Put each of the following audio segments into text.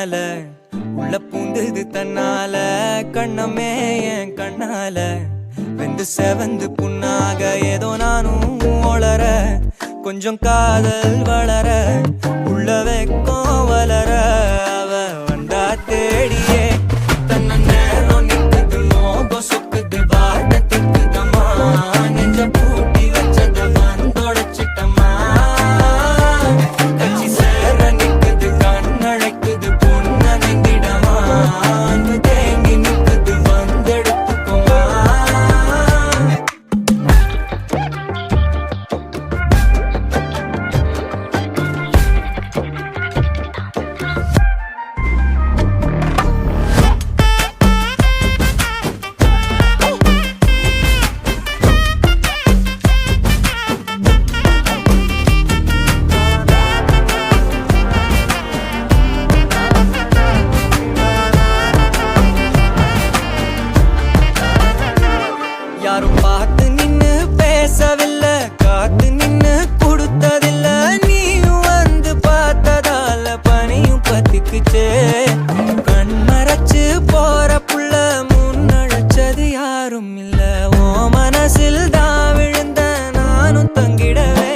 உன்னால உள்ள பூந்தது தன்னால கண்ணமே என் கண்ணால வெந்து செவந்து புண்ணாக ஏதோ நானும் ஒளர கொஞ்சம் காதல் வளர உள்ள வெக்கம் வளர அவ வந்தா தேடியே தன்ன நேரம் நிக்குது மோகம் சொக்குது வார்த்தை திக்குதம்மா நெஞ்ச பூட்டி வச்சத வந்தொடைச்சிட்டம்மா கட்சி சேர நிக்குது கண்ணழைக்குது பொண்ணனைந்திடமா அன்பு தேங்கி நிக்குது வந்தெடுத்துக்குமா யாரும் பார்த்து நின்னு பேசவில்லை காத்து நின்னு கொடுத்ததில்லை நீயும் வந்து பார்த்ததால பனியும் பத்திக்குச்சே கண் மறைச்சு போற புள்ள முன்னழைச்சது யாரும் இல்ல ஓ மனசில் தான் விழுந்த நானும் தங்கிடவே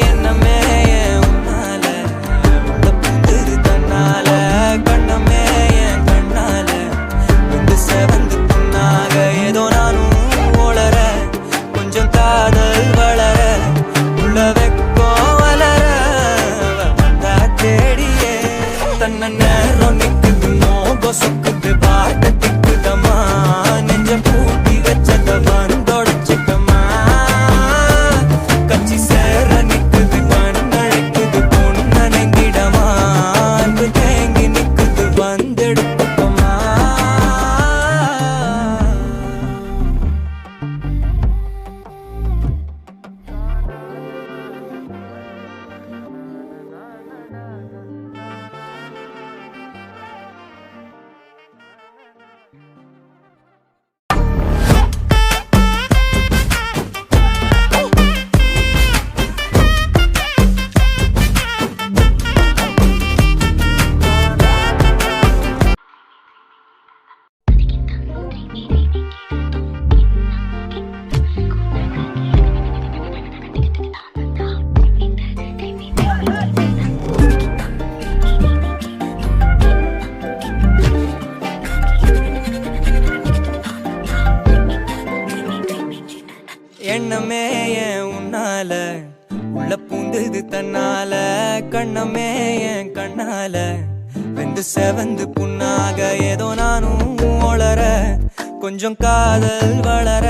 என்னமே உன்னால உள்ள புந்தது தன்னால கண்ணமே என் கண்ணால வந்து செவந்து புண்ணாக ஏதோ நானும் ஒளர கொஞ்சம் காதல் வளர உள்ள வெக்கம் வளர வந்தா தேடியே தன்ன நேரம் நிக்குது மோகம் சொக்குது பாட்ட திக்குதம்மா நெஞ்ச பூட்டி வச்சத வந்தொடைச்சிட்டம்மா கட்சி சேர நிக்குது கண்ணழைக்குது பொண்ணனைந்திடமா அன்பு தேங்கி நிக்குது வந்தெடுத்துக்கமா எண்ணமே என் உன்னால உள்ள பூந்தது தன்னால கண்ணமே என் கண்ணால வெந்து செவந்து புண்ணாக ஏதோ நானும் ஒளர கொஞ்சம் காதல் வளர